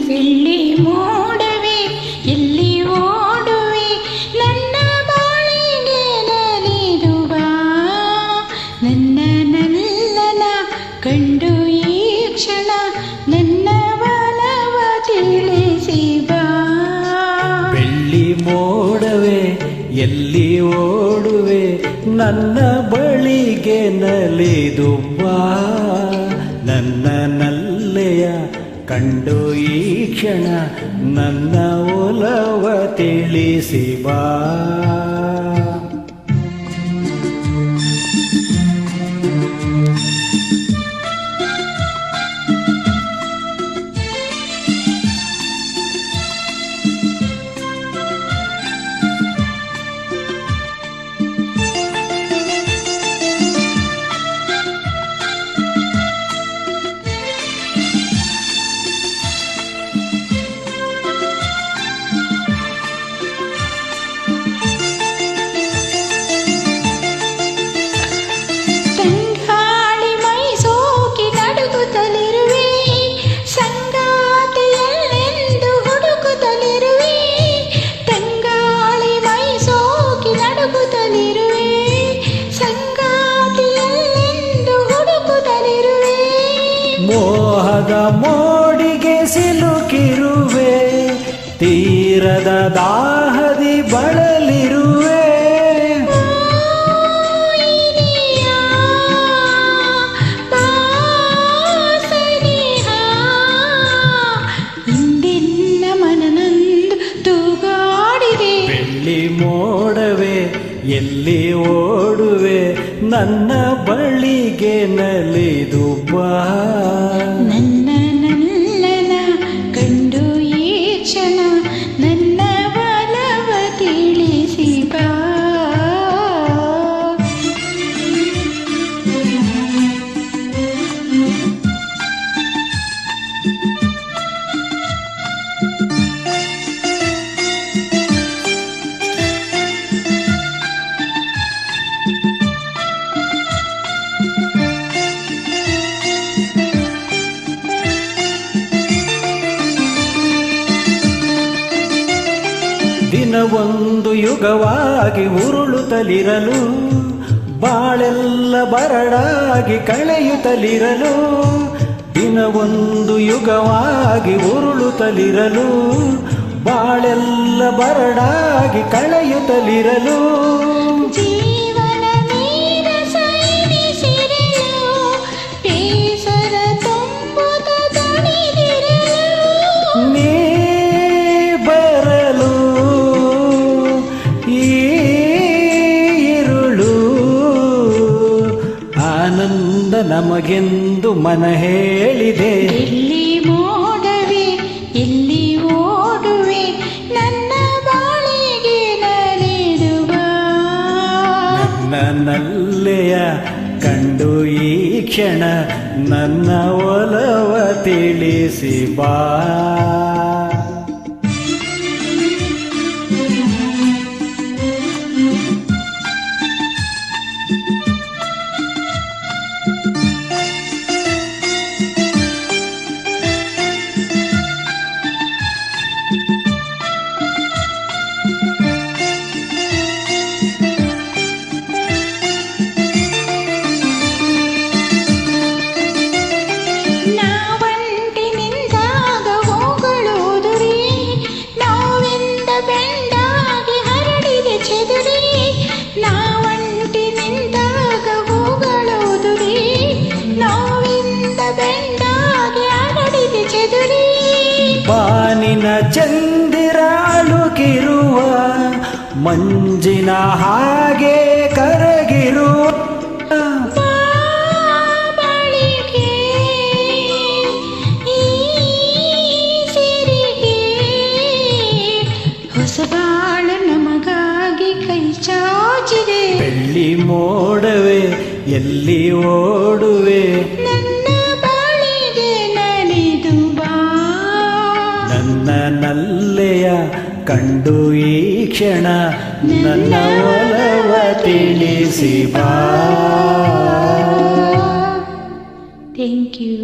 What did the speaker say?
ಬೆಳ್ಳಿ ಮೋಡವೇ ಎಲ್ಲಿ ಓಡುವೆ ನನ್ನ ಬಾಳಿಗೆ ನಲಿದು ಬಾ ನನ್ನ ನಲ್ಲನ ಕಂಡು ಈ ಕ್ಷಣ ನನ್ನ ಒಲವ ತಿಳಿಸಿ ಬಾ ಬೆಳ್ಳಿ ಮೋಡವೇ ಎಲ್ಲಿ ಓಡುವೆ ನನ್ನ ಬಳಿಗೆ ನಲಿದು ಬಾ ನನ್ನ ನಲ್ಲೆಯ ಕಂಡು ಈ ಕ್ಷಣ ನನ್ನ ಒಲವ ತಿಳಿಸಿ ಬಾ ಮೋಹದ ಮೋಡಿಗೆ ಸಿಲುಕಿರುವೆ ತೀರದ ದಾಹದಿ ಬಳಲಿರುವೆ ಇಂದಿನ ಮನನಂದು ತೂಗಾಡಿದೆ ಬೆಳ್ಳಿ ಮೋಡವೇ ಎಲ್ಲಿ ಓಡುವೆ ನನ್ನ ಬಳಿಗೆ ನಲಿದು ಬಾ ನನ್ನ ನಲ್ಲನ ಕಂಡು ಈ ಕ್ಷಣ ನನ್ನ ಒಲವ ತಿಳಿಸಿ ಬಾ ದಿನವೊಂದು ಯುಗವಾಗಿ ಉರುಳುತ್ತಲಿರಲು ಬಾಳೆಲ್ಲ ಬರಡಾಗಿ ಕಳೆಯುತ್ತಲಿರಲು ದಿನವೊಂದು ಯುಗವಾಗಿ ಉರುಳುತ್ತಲಿರಲು ಬಾಳೆಲ್ಲ ಬರಡಾಗಿ ಕಳೆಯುತ್ತಲಿರಲು ಜೀವನ ನೀರಸ ಇರಿಸಿರಲು ಬೇಸರ ತುಂಬುತ್ತ ದಣಿದಿರಲು ನೀ ಬರಲು ಈ ಇರುಳು ಆನಂದ ನಮಗೆಂದು ಮನ ಹೇಳಿದೆ ಎಲ್ಲಿ ಮೋಡವೇ ಎಲ್ಲಿ ಓಡುವೆ ನನ್ನ ಬಾಳಿಗೆ ನಲಿದು ಬಾ ನನ್ನ ನಲ್ಲೆಯ ಕಂಡು ಈ ಕ್ಷಣ ನನ್ನ ಒಲವ ತಿಳಿಸಿ ಬಾ ಬಾನಿನ ಚಂದಿರಾಳುಕಿರುವ ಮಂಜಿನ ಹಾಗೆ ಕರಗಿರುವ ಹೊಸಬಾಳ ನಮಗಾಗಿ ಕೈ ಚಾಚಿದೆ ಬೆಳ್ಳಿ ಮೋಡವೇ ಎಲ್ಲಿ ಓಡುವೆ ನನ್ನ ಬಾಳಿಗೆ ನಲಿದು ಬಾ ನನ್ನ ನಲ್ಲೆಯ ಕಂಡು ಈ ಕ್ಷಣ ನನ್ನ ಒಲವ ತಿಳಿಸಿ ಬಾ ಥ್ಯಾಂಕ್ ಯು.